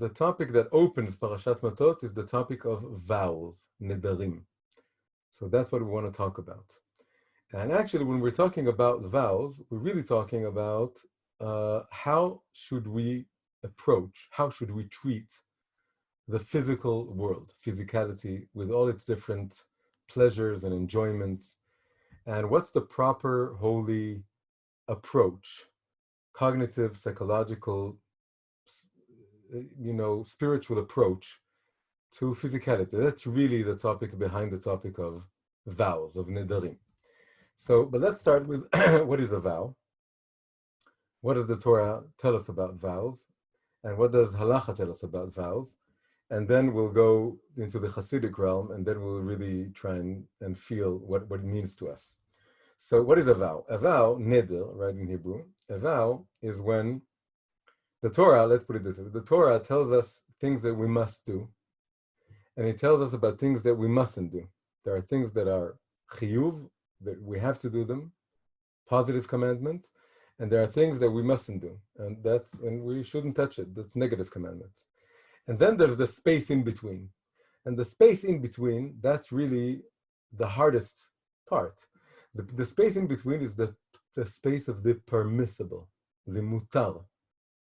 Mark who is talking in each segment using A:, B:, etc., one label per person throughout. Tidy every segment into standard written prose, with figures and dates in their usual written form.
A: the topic that opens Parashat Matot is the topic of vows, nedarim. So that's what we want to talk about. And actually, when we're talking about vows, we're really talking about how should we approach, how should we treat the physical world, physicality, with all its different pleasures and enjoyments, and what's the proper holy approach, cognitive, psychological, spiritual approach to physicality. That's really the topic behind the topic of vows, of nedarim. So, but let's start with what is a vow? What does the Torah tell us about vows? And what does halacha tell us about vows? And then we'll go into the Hasidic realm, and then we'll really try and feel what it means to us. So what is a vow? A vow, neder, right, in Hebrew, a vow is when the Torah, let's put it this way, the Torah tells us things that we must do, and it tells us about things that we mustn't do. There are things that are chiyuv, that we have to do them, positive commandments, and there are things that we mustn't do, and we shouldn't touch it. That's negative commandments. And then there's the space in between. And the space in between, that's really the hardest part. The space in between is the space of the permissible, the mutar.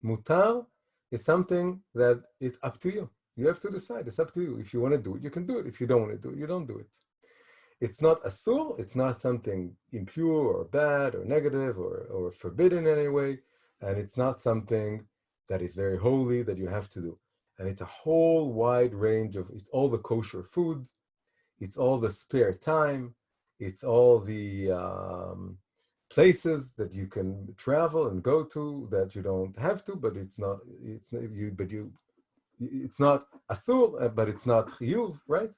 A: Mutar is something that it's up to you. You have to decide. It's up to you. If you want to do it, you can do it. If you don't want to do it, you don't do it. It's not asur. It's not something impure or bad or negative or forbidden in any way. And it's not something that is very holy that you have to do. And it's a whole wide range of, it's all the kosher foods, it's all the spare time, it's all the places that you can travel and go to that you don't have to, but it's not asur, but it's not chiyuv, right?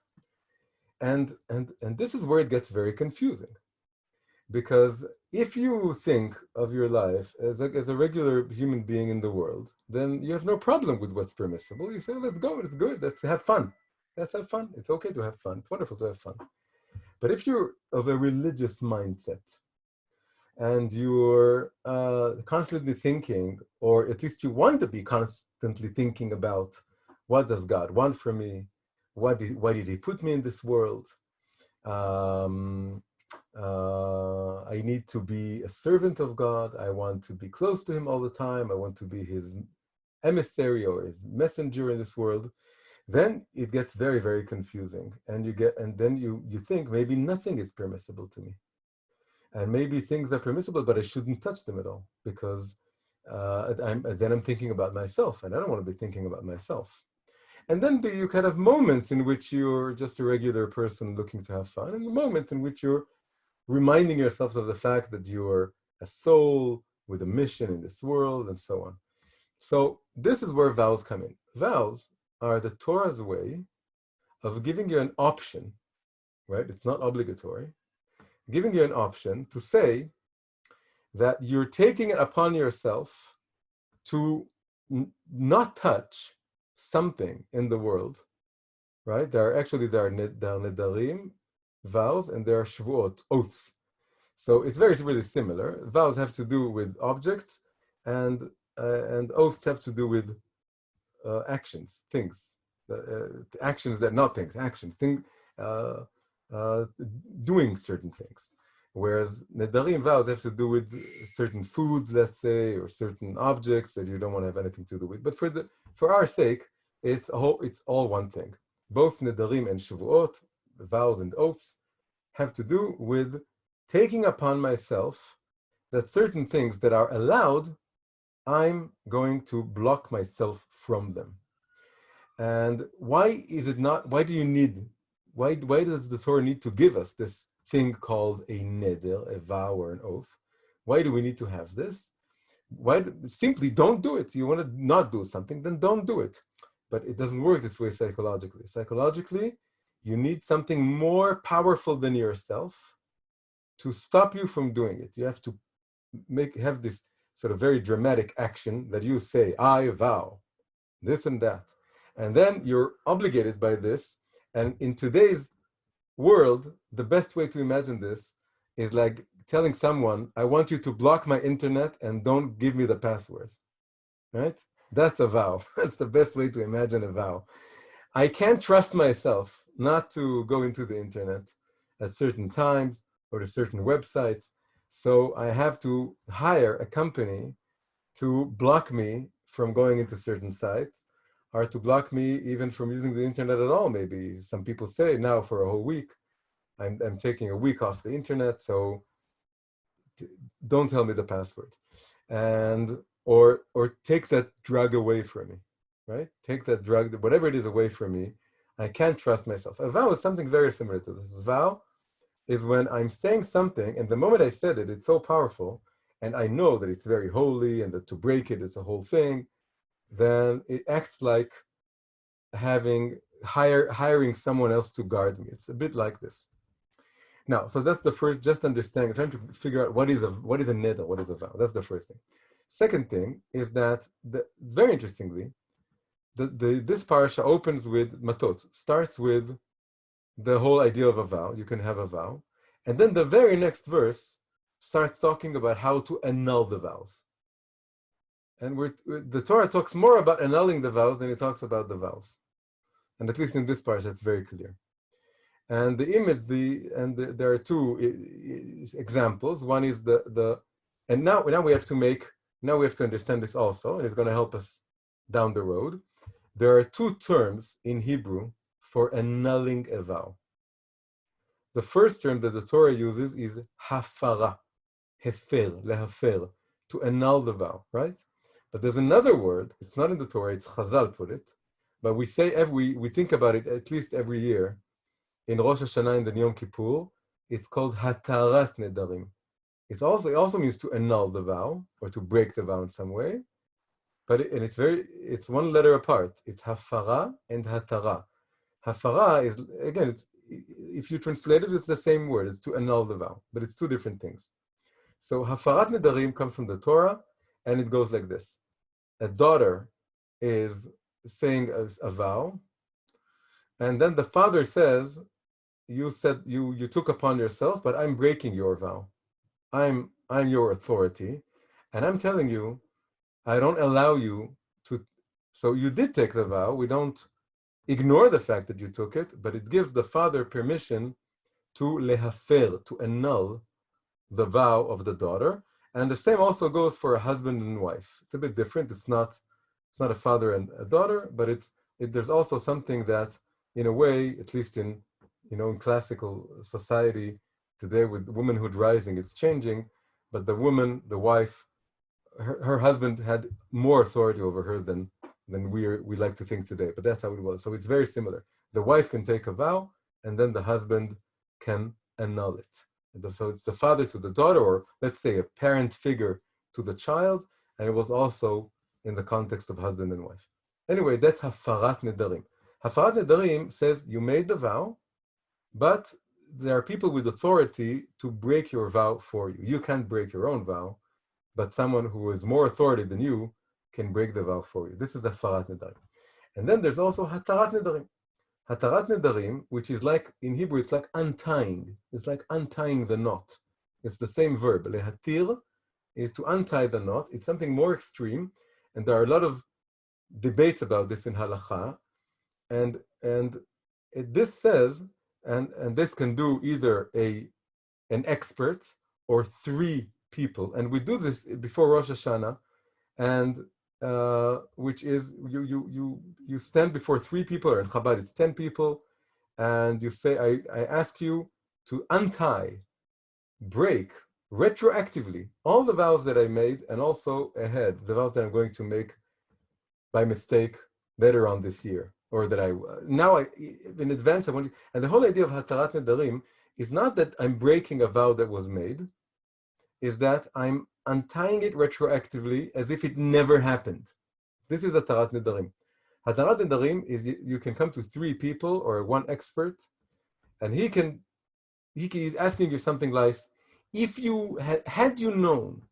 A: And this is where it gets very confusing, because if you think of your life as a regular human being in the world, then you have no problem with what's permissible. You say, let's go, it's good, let's have fun. Let's have fun. It's okay to have fun. It's wonderful to have fun. But if you're of a religious mindset and you're constantly thinking, or at least you want to be constantly thinking about, what does God want from me? Why did he put me in this world? I need to be a servant of God. I want to be close to him all the time. I want to be his emissary or his messenger in this world. Then it gets very, very confusing. And then you think maybe nothing is permissible to me. And maybe things are permissible, but I shouldn't touch them at all, because then I'm thinking about myself, and I don't want to be thinking about myself. And then you kind of moments in which you're just a regular person looking to have fun, and the moments in which you're reminding yourself of the fact that you're a soul with a mission in this world, and so on. So this is where vows come in. Vows are the Torah's way of giving you an option, right? It's not obligatory. Giving you an option to say that you're taking it upon yourself to not touch something in the world, right? There are nedarim, vows, and there are shvuot, oaths. So it's really similar. Vows have to do with objects, and oaths have to do with actions, things, actions that not things, actions, doing certain things. Whereas nedarim, vows, have to do with certain foods, let's say, or certain objects that you don't want to have anything to do with. But for our sake, it's all one thing. Both nedarim and shavuot, vows and oaths, have to do with taking upon myself that certain things that are allowed, I'm going to block myself from them. And why does the Torah need to give us this thing called a neder, a vow or an oath? Why do we need to have this? Simply don't do it. You want to not do something, then don't do it. But it doesn't work this way psychologically. Psychologically, you need something more powerful than yourself to stop you from doing it. You have to have this sort of very dramatic action that you say, I vow, this and that. And then you're obligated by this. And in today's world, the best way to imagine this is like telling someone, I want you to block my internet and don't give me the password, right? That's a vow. That's the best way to imagine a vow. I can't trust myself not to go into the internet at certain times or to certain websites. So I have to hire a company to block me from going into certain sites or to block me even from using the internet at all. Maybe some people say now for a whole week, I'm taking a week off the internet, so don't tell me the password. And or take that drug away from me, right? Take that drug, whatever it is, away from me. I can't trust myself. A vow is something very similar to this. A vow is when I'm saying something, and the moment I said it, it's so powerful, and I know that it's very holy, and that to break it is a whole thing, then it acts like hiring someone else to guard me. It's a bit like this. Now, so that's the first, just understanding, trying to figure out what is a neder, what is a vow. That's the first thing. Second thing is that, very interestingly, this parasha opens with Matot, starts with the whole idea of a vow. You can have a vow. And then the very next verse starts talking about how to annul the vows. And the Torah talks more about annulling the vows than it talks about the vows. And at least in this parasha, it's very clear. And the image, there are two examples. One is and now we have to understand this also, and it's going to help us down the road. There are two terms in Hebrew for annulling a vow. The first term that the Torah uses is hafara, hefer, lehafer, to annul the vow, right? But there's another word, it's not in the Torah, it's Chazal put it, but we think about it at least every year. In Rosh Hashanah and then Yom Kippur, it's called hatarat nedarim. It also means to annul the vow or to break the vow in some way, but it's one letter apart. It's hafara and hatara. Hafara is, again, if you translate it, it's the same word. It's to annul the vow, but it's two different things. So hafarat nedarim comes from the Torah, and it goes like this: a daughter is saying a vow, and then the father says, you said you took upon yourself, but I'm breaking your vow. I'm your authority, and I'm telling you, I don't allow you to. So you did take the vow. We don't ignore the fact that you took it, but it gives the father permission to lehafer, to annul the vow of the daughter. And the same also goes for a husband and wife. It's a bit different. It's not a father and a daughter, but there's also something that, in a way, at least in classical society today, with womanhood rising, it's changing. But the woman, the wife, her husband had more authority over her than we like to think today. But that's how it was. So it's very similar. The wife can take a vow, and then the husband can annul it. So it's the father to the daughter, or let's say a parent figure to the child, and it was also in the context of husband and wife. Anyway, that's hafarat nedarim. Hafarat nedarim says you made the vow, but there are people with authority to break your vow for you. You can't break your own vow, but someone who is more authority than you can break the vow for you. This is hafarat nedarim. And then there's also hatarat nedarim. Hatarat nedarim, which is like, in Hebrew, it's like untying. It's like untying the knot. It's the same verb. Lehatir is to untie the knot. It's something more extreme, and there are a lot of debates about this in halacha. And this says, and this can do either an expert or three people. And we do this before Rosh Hashanah, and which is you stand before three people, or in Chabad it's 10 people, and you say, I ask you to untie, break retroactively all the vows that I made, and also ahead the vows that I'm going to make by mistake later on this year, or that in advance I want you. And the whole idea of hatarat nedarim is not that I'm breaking a vow that was made, is that I'm untying it retroactively as if it never happened. This is hatarat nedarim. Hatarat nedarim is you can come to three people or one expert, and he's asking you something like, if you had you known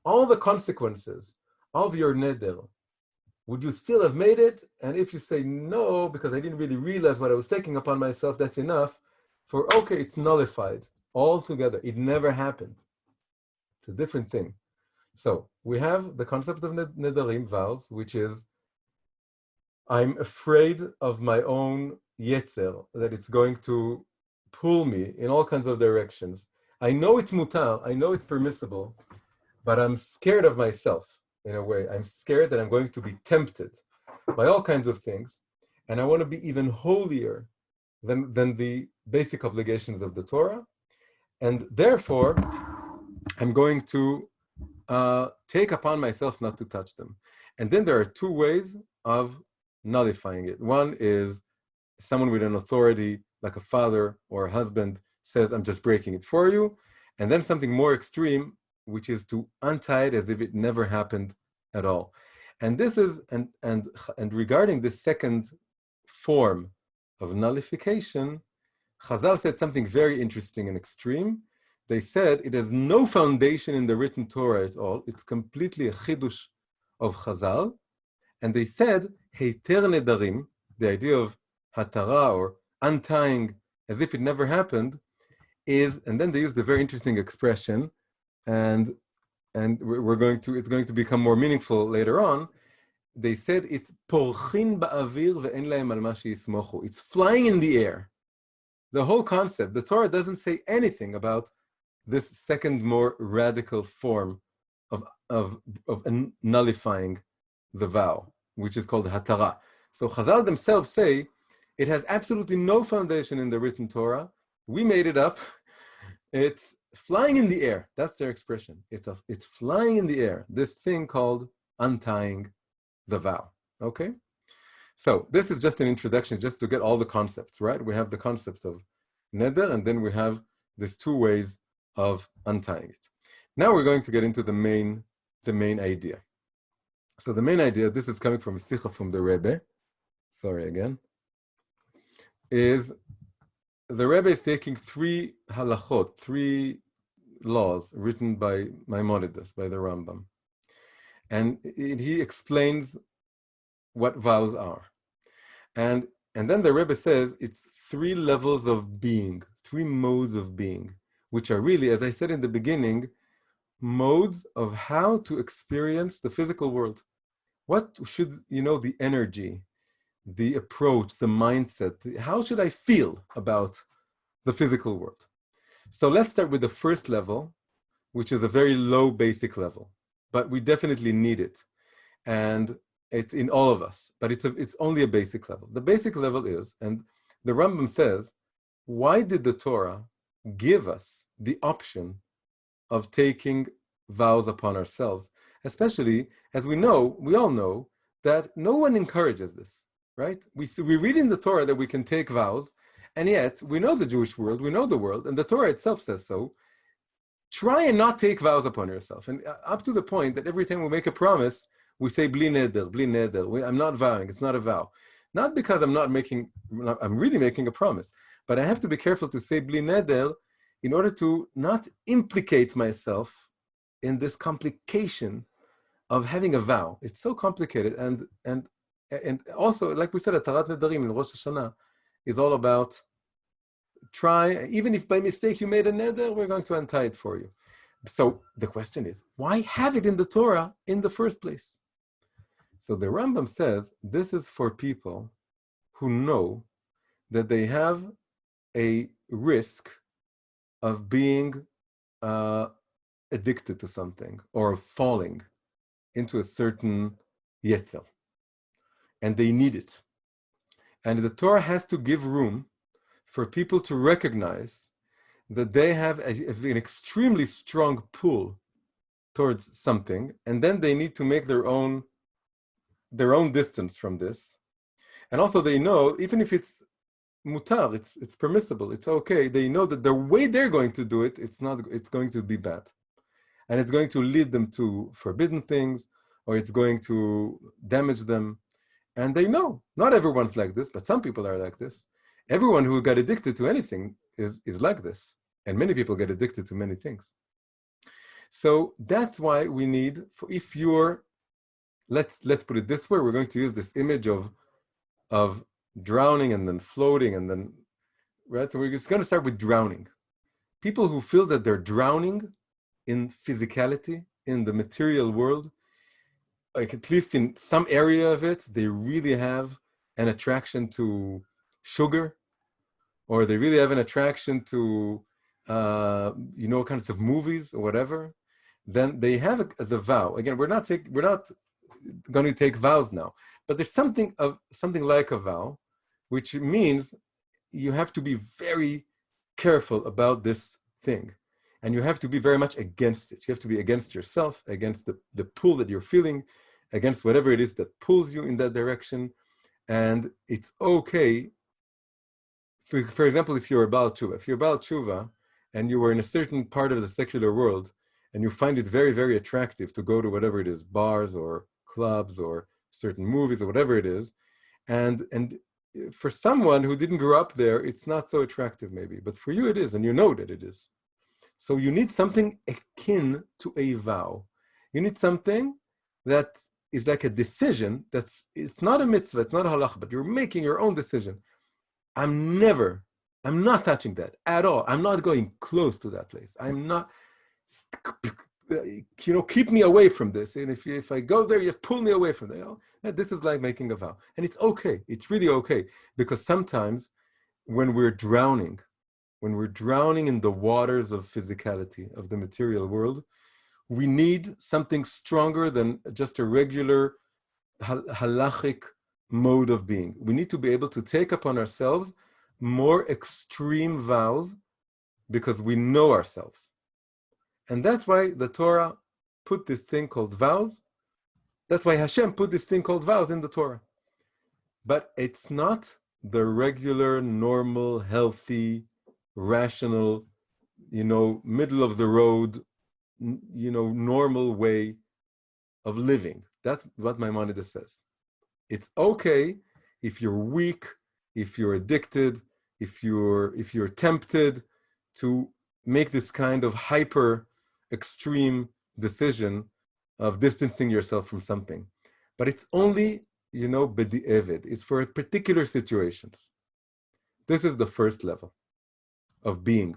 A: all the consequences of your neder, would you still have made it? And if you say no, because I didn't really realize what I was taking upon myself, that's enough for, okay, it's nullified altogether. It never happened. It's a different thing. So we have the concept of nedarim, vows, which is I'm afraid of my own yetzer, that it's going to pull me in all kinds of directions. I know it's mutar, I know it's permissible, but I'm scared of myself in a way. I'm scared that I'm going to be tempted by all kinds of things, and I want to be even holier than the basic obligations of the Torah, and therefore I'm going to take upon myself not to touch them. And then there are two ways of nullifying it. One is someone with an authority, like a father or a husband, says, I'm just breaking it for you. And then something more extreme, which is to untie it as if it never happened at all. And this is, and regarding this second form of nullification, Chazal said something very interesting and extreme. They said it has no foundation in the written Torah at all. It's completely a chidush of Chazal. And they said, Heiter nedarim, the idea of hatara or untying as if it never happened, is, and then they used a very interesting expression, and it's going to become more meaningful later on. They said it's porchin ba'avir ve'en lahem al ma she'yismochu. It's flying in the air. The whole concept, the Torah doesn't say anything about this second, more radical form of nullifying the vow, which is called hatara. So Chazal themselves say it has absolutely no foundation in the written Torah. We made it up. It's flying in the air. That's their expression. It's flying in the air. This thing called untying the vow. Okay? So this is just an introduction, just to get all the concepts, right? We have the concept of neder, and then we have these two ways of untying it. Now we're going to get into the main idea. So the main idea, this is coming from a sikha from the Rebbe, sorry again, is the Rebbe is taking three halachot, three laws written by Maimonides, by the Rambam. And he explains what vows are. And then the Rebbe says it's three levels of being, three modes of being, which are really, as I said in the beginning, modes of how to experience the physical world. What should, the energy, the approach, the mindset, how should I feel about the physical world? So let's start with the first level, which is a very low basic level, but we definitely need it. And it's in all of us, but it's only a basic level. The basic level is, and the Rambam says, why did the Torah give us the option of taking vows upon ourselves? Especially as we all know that no one encourages this, right? We read in the Torah that we can take vows, and yet we know the Jewish world, we know the world, and the Torah itself says so. Try and not take vows upon yourself. And up to the point that every time we make a promise, we say, bli neder, bli neder. I'm not vowing, it's not a vow. Not because I'm really making a promise, but I have to be careful to say bli neder in order to not implicate myself in this complication of having a vow. It's so complicated. And also, like we said, Atarat Nedarim in Rosh Hashanah is all about try, even if by mistake you made a neder, we're going to untie it for you. So the question is, why have it in the Torah in the first place? So the Rambam says, this is for people who know that they have a risk of being addicted to something or falling into a certain yetzer, and they need it. And the Torah has to give room for people to recognize that they have an extremely strong pull towards something, and then they need to make their own distance from this. And also they know, even if it's mutar, it's permissible, it's okay, they know that the way they're going to do it, it's going to be bad. And it's going to lead them to forbidden things, or it's going to damage them. And they know, not everyone's like this, but some people are like this. Everyone who got addicted to anything is like this. And many people get addicted to many things. So that's why we need, if you're, let's put it this way, we're going to use this image of drowning and then floating and then, right? So we're just going to start with drowning. People who feel that they're drowning in physicality, in the material world, like at least in some area of it, they really have an attraction to sugar, or they really have an attraction to, kinds of movies or whatever, then they have the vow. Again, we're not going to take vows now, but there's something like a vow, which means you have to be very careful about this thing. And you have to be very much against it. You have to be against yourself, against the pull that you're feeling, against whatever it is that pulls you in that direction. And it's okay. For example, if you're a Baal Tshuva, and you were in a certain part of the secular world, and you find it very, very attractive to go to whatever it is, bars or clubs or certain movies or whatever it is, and for someone who didn't grow up there, it's not so attractive maybe, but for you it is, and you know that it is. So you need something akin to a vow. You need something that is like a decision. It's not a mitzvah, it's not a halakha, but you're making your own decision. I'm not touching that at all. I'm not going close to that place. I'm not, keep me away from this. And if I go there, you have to pull me away from there. This is like making a vow. And it's okay. It's really okay. Because sometimes when we're drowning in the waters of physicality, of the material world, we need something stronger than just a regular halachic mode of being. We need to be able to take upon ourselves more extreme vows because we know ourselves. And that's why the Torah put this thing called vows. That's why Hashem put this thing called vows in the Torah. But it's not the regular, normal, healthy, rational, middle of the road, normal way of living. That's what Maimonides says. It's okay if you're weak, if you're addicted, if you're tempted to make this kind of hyper extreme decision of distancing yourself from something. But it's only, b'di'evid. It's for particular situations. This is the first level of being,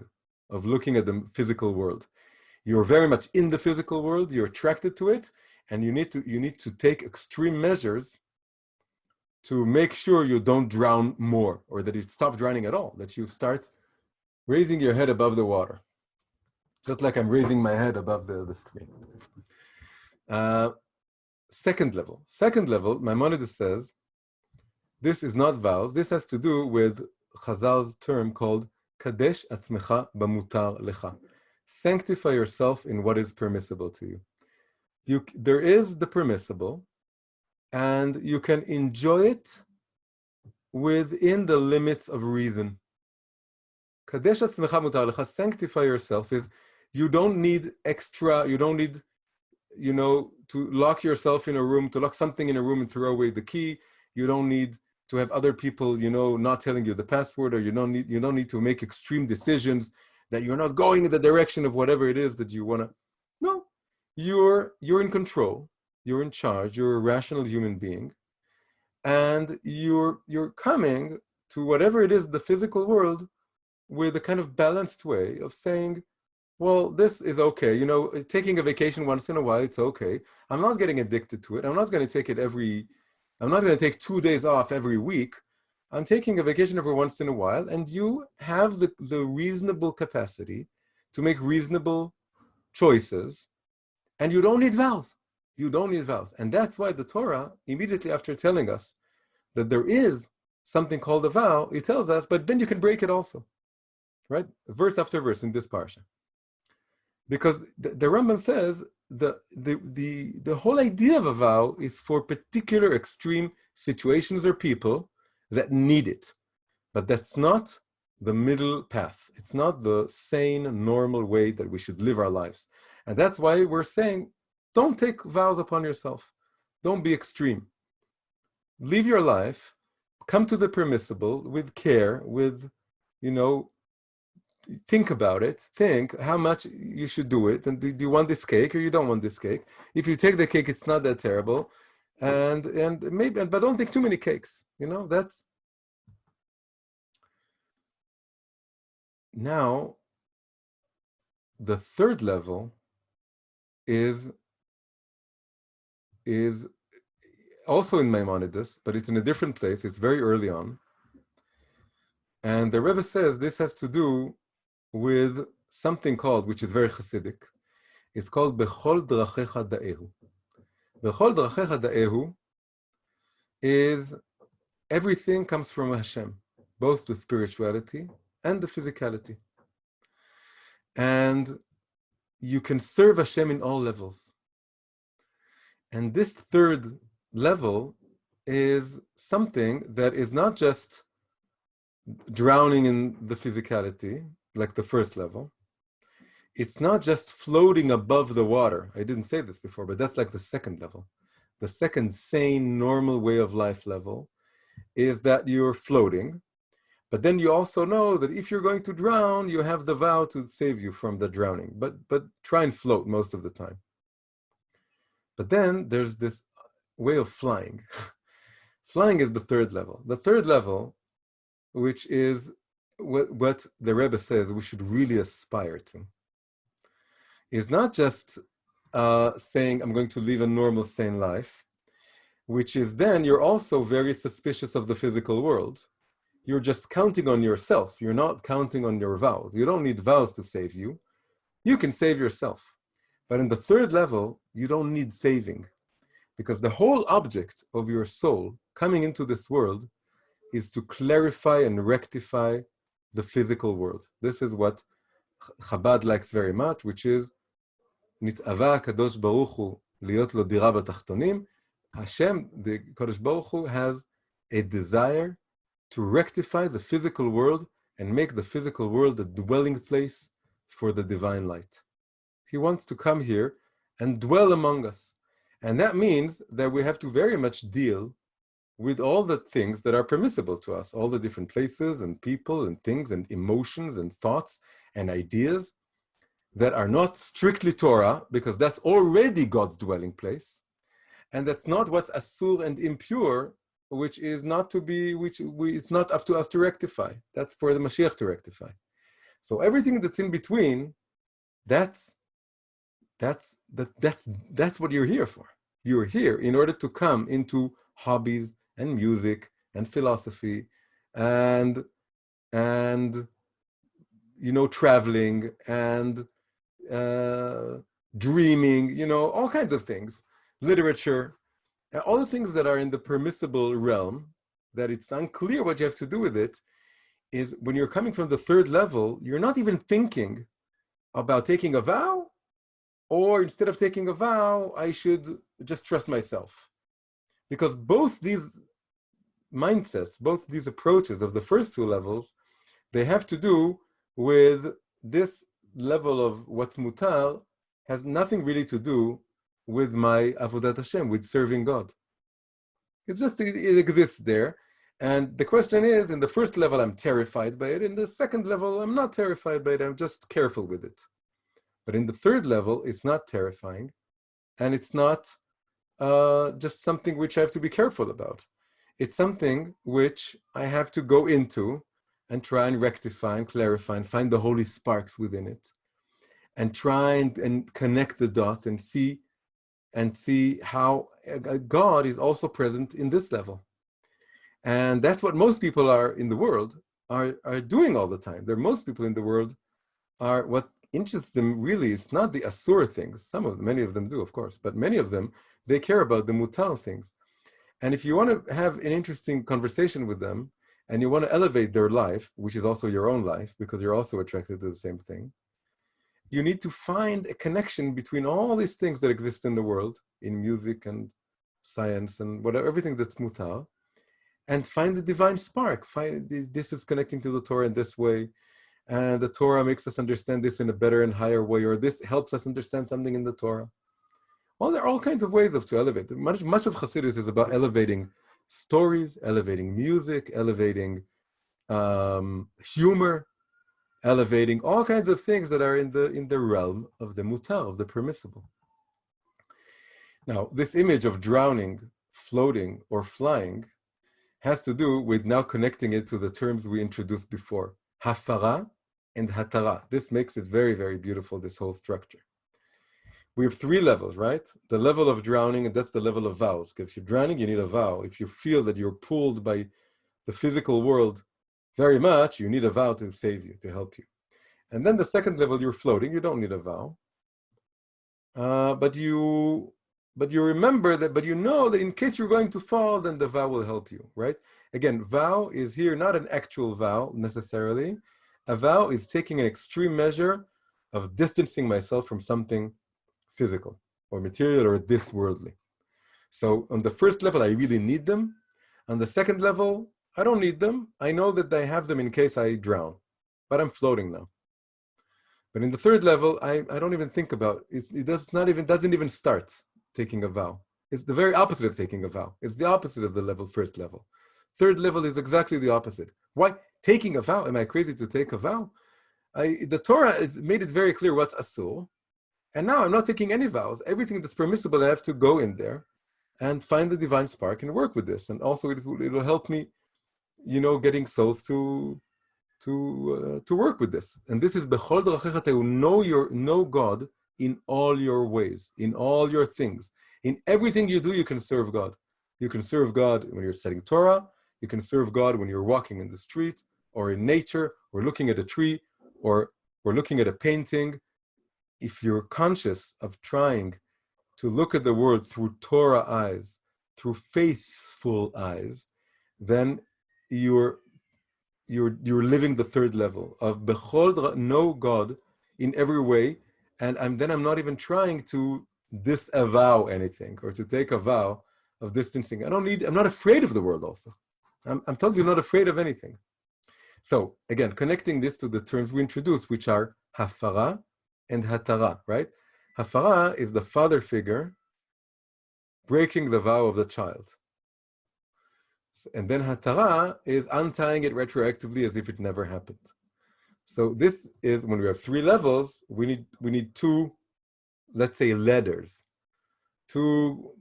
A: of looking at the physical world. You're very much in the physical world, you're attracted to it, and you need to take extreme measures to make sure you don't drown more, or that you stop drowning at all, that you start raising your head above the water. Just like I'm raising my head above the screen. Second level, Maimonides says, this is not vows, this has to do with Chazal's term called Kadesh atzmecha b'mutar lecha. Sanctify yourself in what is permissible to you. There is the permissible, and you can enjoy it within the limits of reason. Kadesh atzmecha mutar lecha, sanctify yourself is, you don't need extra, you don't need, to lock yourself in a room, to lock something in a room and throw away the key. You don't need to have other people, not telling you the password, or you don't need to make extreme decisions that you're not going in the direction of whatever it is that you want to. No, you're in control, you're in charge, you're a rational human being, and you're coming to whatever it is, the physical world, with a kind of balanced way of saying, well, this is okay. Taking a vacation once in a while, it's okay. I'm not getting addicted to it. I'm not going to take 2 days off every week. I'm taking a vacation every once in a while, and you have the reasonable capacity to make reasonable choices, and you don't need vows. You don't need vows. And that's why the Torah, immediately after telling us that there is something called a vow, it tells us, but then you can break it also, right? Verse after verse in this parsha. Because the Rambam says the whole idea of a vow is for particular extreme situations or people that need it. But that's not the middle path. It's not the sane, normal way that we should live our lives. And that's why we're saying, don't take vows upon yourself. Don't be extreme. Live your life, come to the permissible with care, with, think about it, think how much you should do it, and do you want this cake or you don't want this cake? If you take the cake, it's not that terrible, and maybe, but don't take too many cakes. That's now the third level is is also in Maimonides, but it's in a different place. It's very early on. And the Rebbe says this has to do with something called, which is very Hasidic. It's called Bechol Drachecha Da'ehu. Bechol Drachecha Da'ehu is everything comes from Hashem, both the spirituality and the physicality. And you can serve Hashem in all levels. And this third level is something that is not just drowning in the physicality, like the first level. It's not just floating above the water. I didn't say this before, but that's like the second level. The second sane, normal way of life level is that you're floating, but then you also know that if you're going to drown, you have the vow to save you from the drowning, but try and float most of the time. But then there's this way of flying. Flying is the third level. The third level, which is what the Rebbe says we should really aspire to, is not just saying, I'm going to live a normal, sane life, which is then you're also very suspicious of the physical world. You're just counting on yourself. You're not counting on your vows. You don't need vows to save you. You can save yourself. But in the third level, you don't need saving, because the whole object of your soul coming into this world is to clarify and rectify the physical world. This is what Chabad likes very much, which is Nit'ava Kadosh Baruch Hu liot lo dira b'tachtonim. Hashem, the Kadosh Baruch Hu, has a desire to rectify the physical world and make the physical world a dwelling place for the divine light. He wants to come here and dwell among us. And that means that we have to very much deal with all the things that are permissible to us, all the different places and people and things and emotions and thoughts and ideas that are not strictly Torah, because that's already God's dwelling place. And that's not what's asur and impure, which is not to be, it's not up to us to rectify. That's for the Mashiach to rectify. So everything that's in between, that's what you're here for. You're here in order to come into hobbies and music and philosophy and traveling and dreaming, all kinds of things, literature, all the things that are in the permissible realm, that it's unclear what you have to do with it, is when you're coming from the third level, you're not even thinking about taking a vow, or instead of taking a vow, I should just trust myself. Because both these mindsets, both these approaches of the first two levels, they have to do with this level of what's mutar, has nothing really to do with my avodat Hashem, with serving God. It's just, it exists there. And the question is, in the first level, I'm terrified by it. In the second level, I'm not terrified by it. I'm just careful with it. But in the third level, it's not terrifying. And it's not just something which I have to be careful about. It's something which I have to go into and try and rectify and clarify and find the holy sparks within it. And try and connect the dots and see how God is also present in this level. And that's what most people are in the world are doing all the time. Most people in the world are, what interests them really, it's not the asur things. Many of them do, of course, but many of them, they care about the mutal things. And if you want to have an interesting conversation with them, and you want to elevate their life, which is also your own life, because you're also attracted to the same thing, you need to find a connection between all these things that exist in the world, in music and science and whatever, everything that's mutar, and find the divine spark. This is connecting to the Torah in this way, and the Torah makes us understand this in a better and higher way, or this helps us understand something in the Torah. There are all kinds of ways to elevate. Much of Hasidus is about elevating stories, elevating music, elevating humor, elevating all kinds of things that are in the realm of the mutar, of the permissible. Now, this image of drowning, floating, or flying has to do with now connecting it to the terms we introduced before, hafara and hatara. This makes it very, very beautiful, this whole structure. we have three levels, right? The level of drowning, and that's the level of vows. Because if you're drowning, you need a vow. If you feel that you're pulled by the physical world very much, you need a vow to save you, to help you. And then the second level, you're floating. You don't need a vow. But you remember that, but you know that in case you're going to fall, then the vow will help you, right? Again, vow is here not an actual vow necessarily. A vow is taking an extreme measure of distancing myself from something physical or material or this worldly. So on the first level, I really need them. On the second level, I don't need them. I know that I have them in case I drown, but I'm floating now. But in the third level, I don't even think about it. It doesn't even start taking a vow. It's the very opposite of taking a vow. It's the opposite of the first level. Third level is exactly the opposite. Why? Taking a vow? Am I crazy to take a vow? The Torah has made it very clear what's asur. And now I'm not taking any vows. Everything that's permissible, I have to go in there and find the divine spark and work with this. And also it will help me, getting souls to work with this. And this is bechol drachecha tehu, know God in all your ways, in all your things. In everything you do, you can serve God. You can serve God when you're studying Torah. You can serve God when you're walking in the street or in nature or looking at a tree or looking at a painting. If you're conscious of trying to look at the world through Torah eyes, through faithful eyes, then you're living the third level of bechol, know God in every way, and I'm not even trying to disavow anything or to take a vow of distancing. I'm not afraid of the world also. I'm totally not afraid of anything. So again, connecting this to the terms we introduced, which are hafara and hatara, right? Hafara is the father figure breaking the vow of the child. And then hatara is untying it retroactively as if it never happened. So this is when we have three levels, we need two, let's say, ladders, two,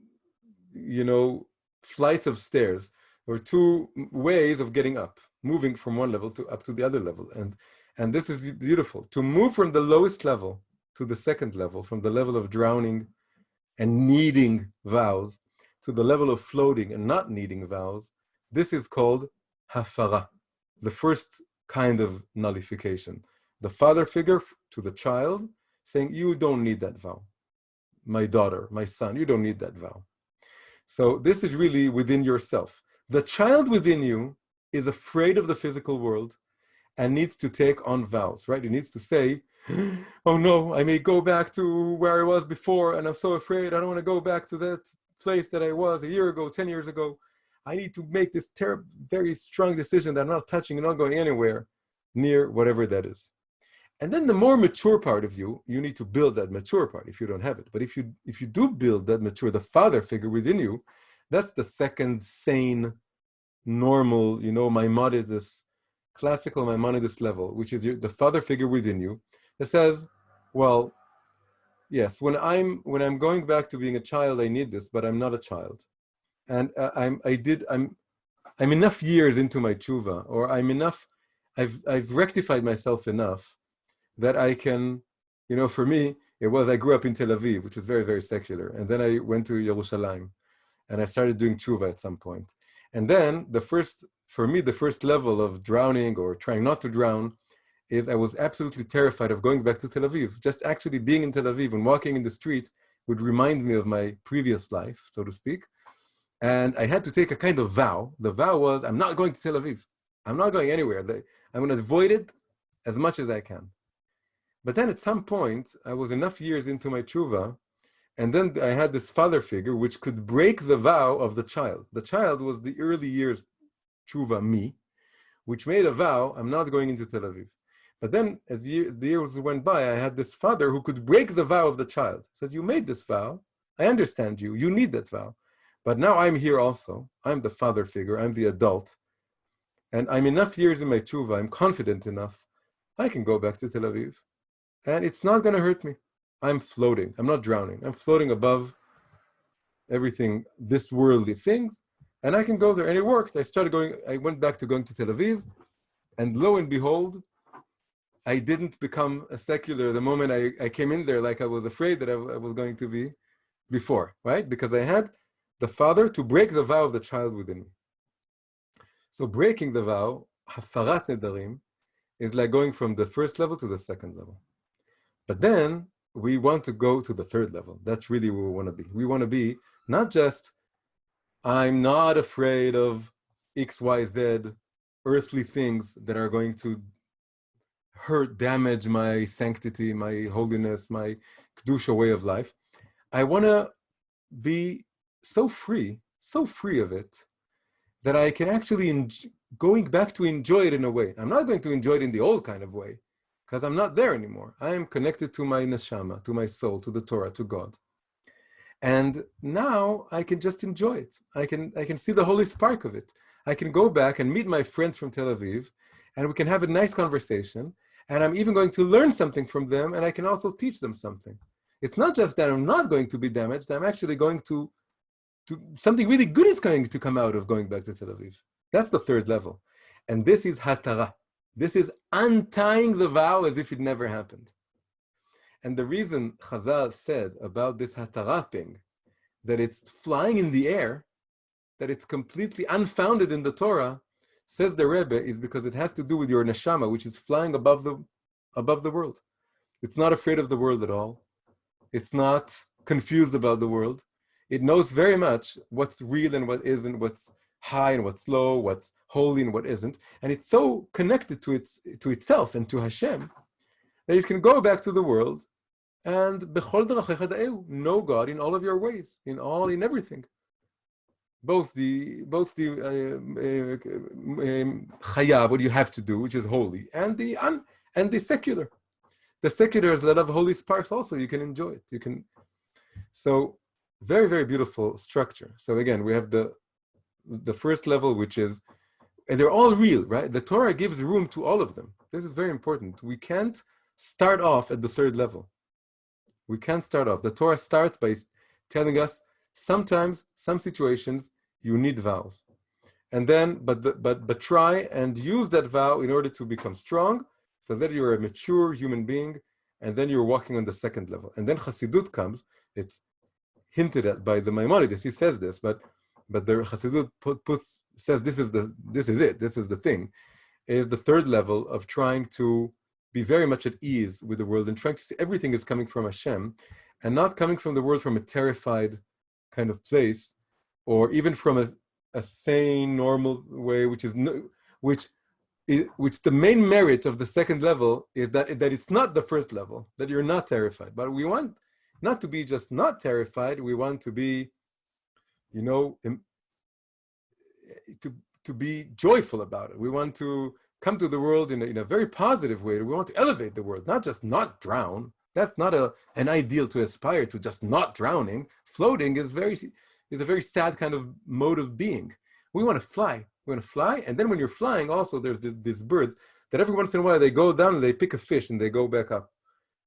A: flights of stairs, or two ways of getting up, moving from one level up to the other level. And this is beautiful. To move from the lowest level to the second level, from the level of drowning and needing vows to the level of floating and not needing vows, this is called hafara, the first kind of nullification. The father figure to the child saying, you don't need that vow. My daughter, my son, you don't need that vow. So this is really within yourself. The child within you is afraid of the physical world and needs to take on vows, right? It needs to say, oh no, I may go back to where I was before and I'm so afraid. I don't want to go back to that place that I was a year ago, 10 years ago. I need to make this very strong decision that I'm not touching and not going anywhere near whatever that is. And then the more mature part of you, you need to build that mature part if you don't have it. But if you do build that mature, the father figure within you, that's the second sane, normal, Maimonides, classical Maimonides level, which is the father figure within you that says, well, yes, when I'm going back to being a child, I need this, but I'm not a child. And I'm enough years into my tshuva, or I've rectified myself enough that I can, for me, I grew up in Tel Aviv, which is very, very secular. And then I went to Yerushalayim and I started doing tshuva at some point. And then the first level of drowning or trying not to drown is I was absolutely terrified of going back to Tel Aviv. Just actually being in Tel Aviv and walking in the streets would remind me of my previous life, so to speak. And I had to take a kind of vow. The vow was, I'm not going to Tel Aviv. I'm not going anywhere. I'm going to avoid it as much as I can. But then at some point, I was enough years into my tshuva, and then I had this father figure which could break the vow of the child. The child was the early years tshuva, me, which made a vow, I'm not going into Tel Aviv. But then as the years went by, I had this father who could break the vow of the child. Says, you made this vow. I understand you. You need that vow. But now I'm here also. I'm the father figure. I'm the adult. And I'm enough years in my tshuva. I'm confident enough. I can go back to Tel Aviv. And it's not going to hurt me. I'm floating. I'm not drowning. I'm floating above everything, this worldly things. And I can go there. And it worked. I went back to going to Tel Aviv. And lo and behold, I didn't become a secular the moment I came in there, like I was afraid that I was going to be before, right? Because I had the father to break the vow of the child within me. So breaking the vow, hafarat nedarim, is like going from the first level to the second level. But then we want to go to the third level. That's really where we want to be. We want to be not just, I'm not afraid of X, Y, Z earthly things that are going to hurt, damage my sanctity, my holiness, my kedusha way of life. I want to be so free of it, that I can actually going back to enjoy it in a way. I'm not going to enjoy it in the old kind of way, because I'm not there anymore. I am connected to my neshama, to my soul, to the Torah, to God. And now I can just enjoy it. I can see the holy spark of it. I can go back and meet my friends from Tel Aviv, and we can have a nice conversation. And I'm even going to learn something from them, and I can also teach them something. It's not just that I'm not going to be damaged, I'm actually going to something really good is going to come out of going back to Tel Aviv. That's the third level. And this is hatara. This is untying the vow as if it never happened. And the reason Chazal said about this hatara thing, that it's flying in the air, that it's completely unfounded in the Torah, says the Rebbe, is because it has to do with your neshama, which is flying above the world. It's not afraid of the world at all. It's not confused about the world. It knows very much what's real and what isn't, what's high and what's low, what's holy and what isn't. And it's so connected to itself and to Hashem that it can go back to the world and know God in all of your ways, in everything. Both the chayav, what you have to do, which is holy, and the secular. The secular has a lot of holy sparks also. You can enjoy it. So very, very beautiful structure. So again, we have the first level, which is, and they're all real, right? The Torah gives room to all of them. This is very important. We can't start off at the third level. We can't start off. The Torah starts by telling us sometimes, some situations, you need vows. And then, but try and use that vow in order to become strong, so that you're a mature human being, and then you're walking on the second level. And then Chassidut comes. It's hinted at by the Maimonides. He says this, but the Chassidut says this is the thing, is the third level of trying to be very much at ease with the world and trying to see everything is coming from Hashem and not coming from the world from a terrified kind of place, or even from a sane, normal way, which the main merit of the second level is that it's not the first level, that you're not terrified. But we want not to be just not terrified, we want to be, to be joyful about it. We want to come to the world in a very positive way. We want to elevate the world, not just not drown. That's not an ideal to aspire to, just not drowning. Floating is a very sad kind of mode of being. We want to fly. We want to fly, and then when you're flying, also there's these birds that every once in a while they go down and they pick a fish and they go back up.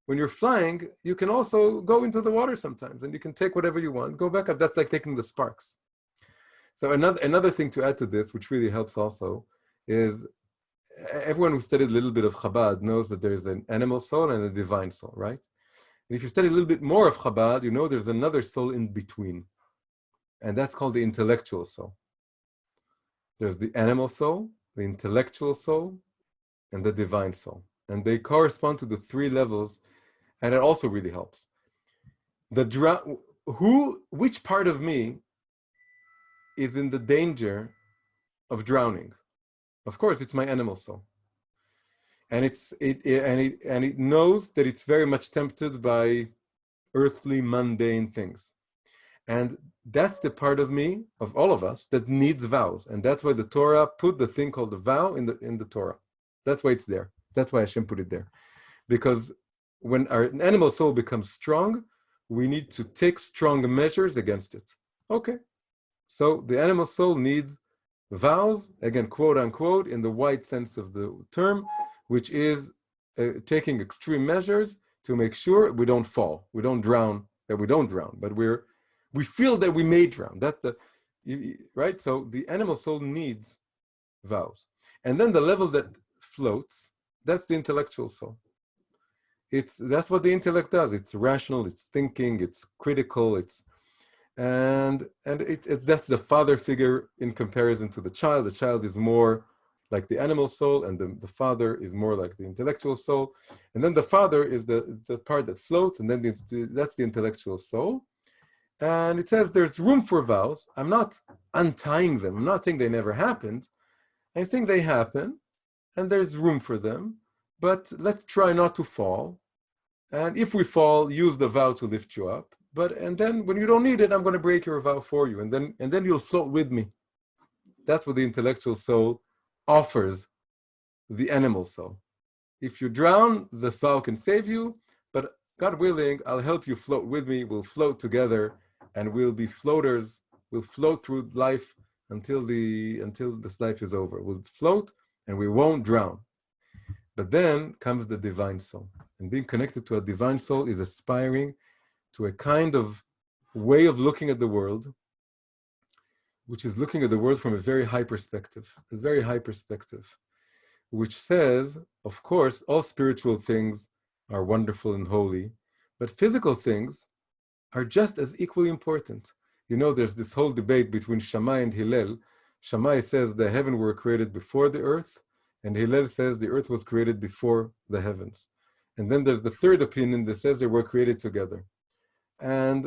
A: When you're flying, you can also go into the water sometimes, and you can take whatever you want, go back up. That's like taking the sparks. So another thing to add to this, which really helps also, is everyone who studied a little bit of Chabad knows that there's an animal soul and a divine soul, right? And if you study a little bit more of Chabad, you know there's another soul in between, and that's called the intellectual soul. There's the animal soul, the intellectual soul, and the divine soul. And they correspond to the three levels, and it also really helps. Which part of me is in the danger of drowning? Of course, it's my animal soul. And it knows that it's very much tempted by earthly, mundane things. And that's the part of me, of all of us, that needs vows. And that's why the Torah put the thing called the vow in the Torah. That's why it's there. That's why Hashem put it there. Because when our animal soul becomes strong, we need to take strong measures against it. Okay. So the animal soul needs vows, again, quote unquote, in the wide sense of the term, which is taking extreme measures to make sure we don't fall, we don't drown, but we feel that we may drown. That's right? So the animal soul needs vows. And then the level that floats, That's the intellectual soul. That's what the intellect does. It's rational, it's thinking, it's critical, that's the father figure in comparison to the child. The child is more like the animal soul, and the father is more like the intellectual soul. And then the father is the part that floats, and then that's the intellectual soul. And it says there's room for vows. I'm not untying them. I'm not saying they never happened. I'm saying they happen, and there's room for them. But let's try not to fall. And if we fall, use the vow to lift you up. And then when you don't need it, I'm going to break your vow for you. And then you'll float with me. That's what the intellectual soul offers the animal soul. If you drown, the vow can save you, but God willing, I'll help you float with me. We'll float together, and we'll be floaters. We'll float through life until this life is over. We'll float, and we won't drown. But then comes the divine soul. And being connected to a divine soul is aspiring to a kind of way of looking at the world, which is looking at the world from a very high perspective, which says, of course, all spiritual things are wonderful and holy, but physical things are just as equally important. You know, there's this whole debate between Shammai and Hillel. Shammai says the heaven were created before the earth, and Hillel says the earth was created before the heavens. And then there's the third opinion that says they were created together. And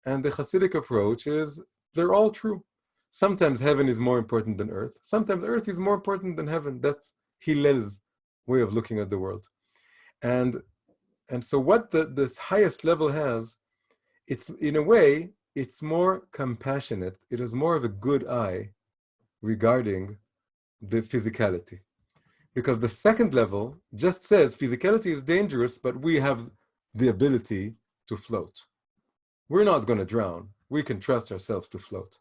A: the Hasidic approach is they're all true. Sometimes heaven is more important than earth. Sometimes earth is more important than heaven. That's Hillel's way of looking at the world. And so what this highest level has, it's in a way, it's more compassionate. It has more of a good eye regarding the physicality. Because the second level just says physicality is dangerous, but we have the ability to float. We're not going to drown. We can trust ourselves to float.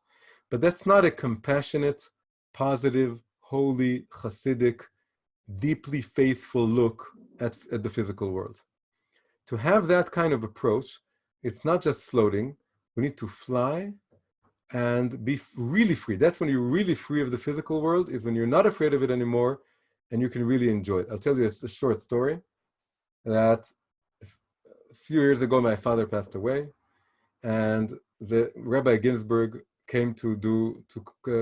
A: But that's not a compassionate, positive, holy, Hasidic, deeply faithful look at the physical world. To have that kind of approach, it's not just floating. We need to fly and be really free. That's when you're really free of the physical world, is when you're not afraid of it anymore, and you can really enjoy it. I'll tell you a short story that a few years ago, my father passed away, and the Rabbi Ginsburg came to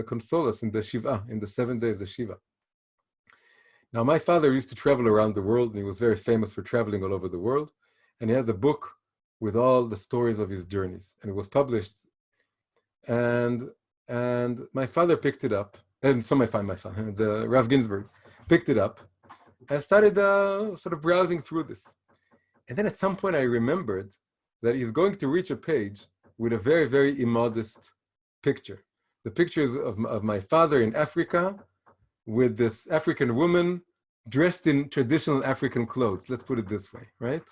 A: console us in the Shiva, in the 7 days of Shiva. Now, my father used to travel around the world, and he was very famous for traveling all over the world. And he has a book with all the stories of his journeys, and it was published. And my father picked it up, and so my father, the Rav Ginsburg, picked it up and started sort of browsing through this. And then at some point I remembered that he's going to reach a page with a very, very immodest picture. The picture is of my father in Africa with this African woman dressed in traditional African clothes. Let's put it this way, right?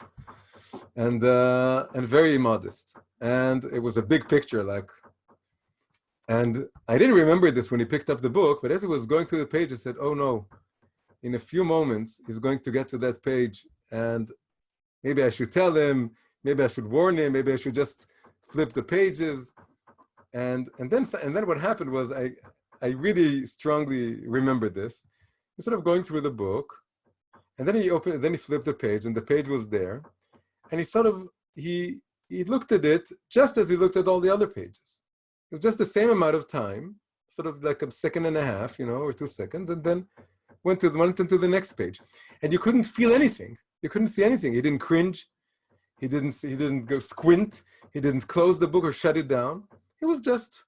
A: And very immodest. And it was a big picture, and I didn't remember this when he picked up the book, but as he was going through the page, I said, oh no, in a few moments, he's going to get to that page, and maybe I should tell him, maybe I should warn him, maybe I should just flip the pages. And then what happened was I really strongly remembered this. Instead of going through the book, and then he flipped the page, and the page was there, and he looked at it just as he looked at all the other pages. It was just the same amount of time, sort of like a second and a half, or 2 seconds, and then went into the next page. And you couldn't feel anything. You couldn't see anything. He didn't cringe. He didn't go squint. He didn't close the book or shut it down. It was just,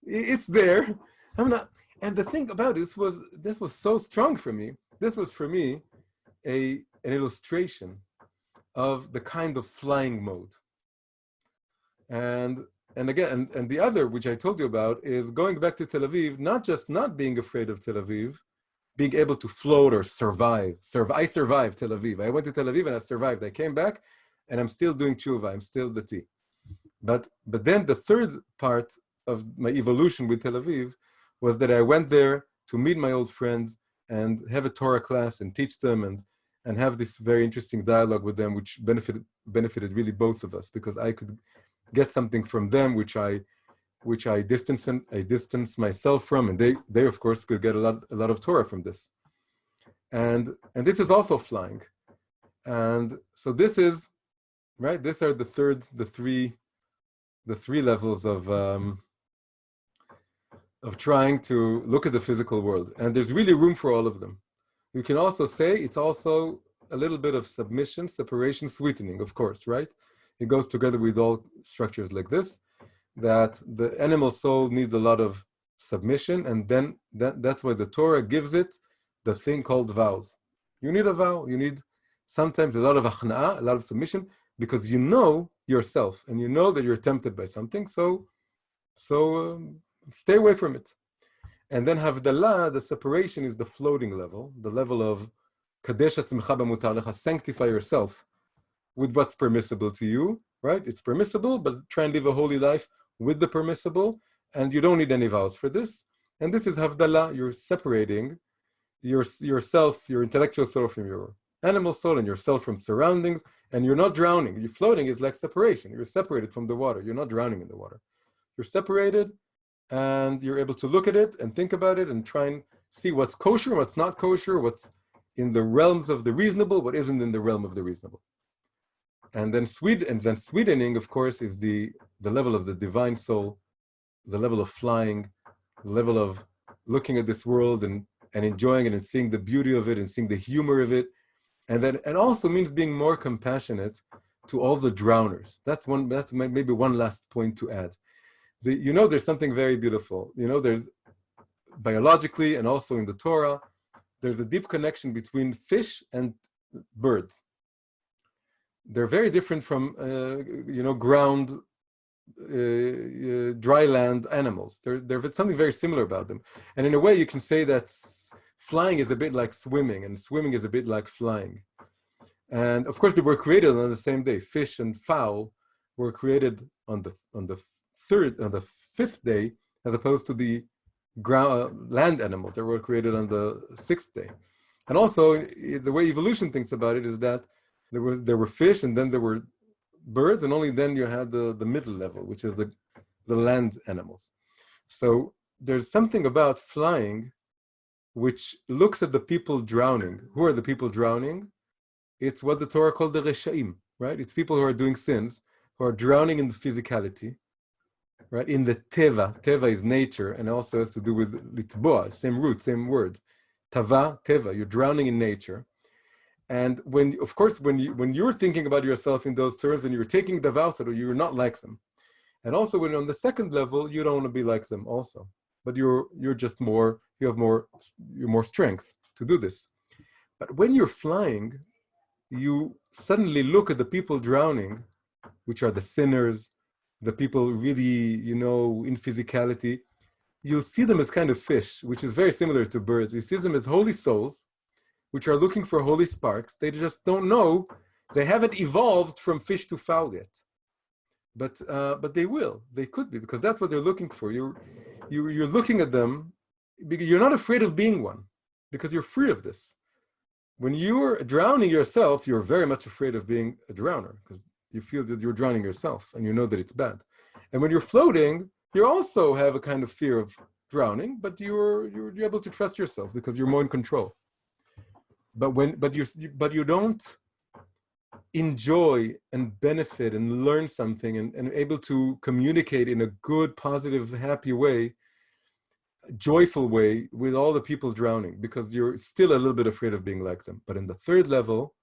A: it's there. And the thing about this was so strong for me. This was for me an illustration of the kind of flying mode. And again, and the other, which I told you about, is going back to Tel Aviv, not just not being afraid of Tel Aviv, being able to float or survive. I survived Tel Aviv. I went to Tel Aviv and I survived. I came back and I'm still doing tshuva. I'm still dati. But then the third part of my evolution with Tel Aviv was that I went there to meet my old friends and have a Torah class and teach them and have this very interesting dialogue with them, which benefited really both of us, because I could get something from them, which I distanced myself from, and they of course could get a lot of Torah from this. and this is also flying. And so this is, right, these are the three levels of trying to look at the physical world. And there's really room for all of them. You can also say it's also a little bit of submission, separation, sweetening, of course, right? It goes together with all structures like this, that the animal soul needs a lot of submission, and then that's why the Torah gives it the thing called vows. You need a vow. You need sometimes a lot of achna'ah, a lot of submission, because you know yourself, and you know that you're tempted by something, so stay away from it. And then Havdalah, the separation, is the floating level, the level of Kadesh atzmecha b'mutar lecha, sanctify yourself with what's permissible to you, right? It's permissible, but try and live a holy life with the permissible, and you don't need any vows for this. And this is Havdalah, you're separating yourself, your intellectual soul from your animal soul, and yourself from surroundings, and you're not drowning. You're floating is like separation. You're separated from the water. You're not drowning in the water. You're separated, and you're able to look at it and think about it and try and see what's kosher, what's not kosher, what's in the realms of the reasonable, what isn't in the realm of the reasonable. And then sweetening, of course, is the level of the divine soul, the level of flying, the level of looking at this world and enjoying it and seeing the beauty of it and seeing the humor of it. And also means being more compassionate to all the drowners. That's maybe one last point to add. There's something very beautiful. There's biologically and also in the Torah, there's a deep connection between fish and birds. They're very different from, ground, dry land animals. There's something very similar about them. And in a way, you can say that flying is a bit like swimming, and swimming is a bit like flying. And of course, they were created on the same day. Fish and fowl were created on the fifth day, as opposed to the land animals that were created on the sixth day. And also, the way evolution thinks about it is that there were fish, and then there were birds, and only then you had the middle level, which is the land animals. So there's something about flying which looks at the people drowning. Who are the people drowning? It's what the Torah called the Reshaim, right? It's people who are doing sins, who are drowning in the physicality, right? In the teva. Teva is nature, and also has to do with litboa, same root, same word. Tava, teva, you're drowning in nature. And when you're thinking about yourself in those terms, and you're taking the vows, you're not like them. And also when on the second level, you don't want to be like them also. But you're more strength to do this. But when you're flying, you suddenly look at the people drowning, which are the sinners, the people really, in physicality. You see them as kind of fish, which is very similar to birds. You see them as holy souls, which are looking for holy sparks. They just don't know. They haven't evolved from fish to fowl yet. But they will. They could be, because that's what they're looking for. You're looking at them. You're not afraid of being one, because you're free of this. When you're drowning yourself, you're very much afraid of being a drowner, because you feel that you're drowning yourself, and you know that it's bad. And when you're floating, you also have a kind of fear of drowning, but you're able to trust yourself because you're more in control. But you don't enjoy and benefit and learn something and able to communicate in a good, positive, happy way, joyful way with all the people drowning, because you're still a little bit afraid of being like them. But in the third level,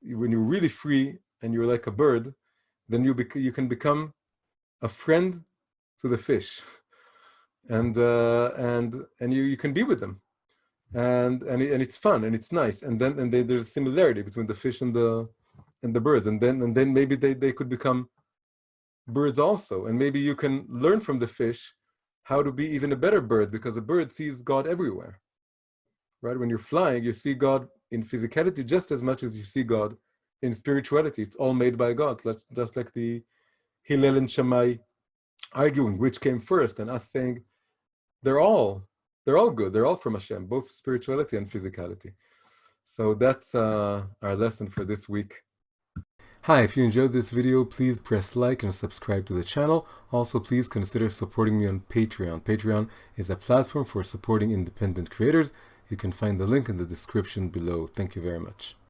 A: when you're really free and you're like a bird, then you can become a friend to the fish, and you can be with them. And it's fun and it's nice, and there's a similarity between the fish and the birds, and then maybe they could become birds also, and maybe you can learn from the fish how to be even a better bird, because a bird sees God everywhere, right? When you're flying, you see God in physicality just as much as you see God in spirituality. It's all made by God. That's like the Hillel and Shammai arguing which came first, and us saying they're all good. They're all from Hashem, both spirituality and physicality. So that's our lesson for this week. Hi, if you enjoyed this video, please press like and subscribe to the channel. Also, please consider supporting me on Patreon. Patreon is a platform for supporting independent creators. You can find the link in the description below. Thank you very much.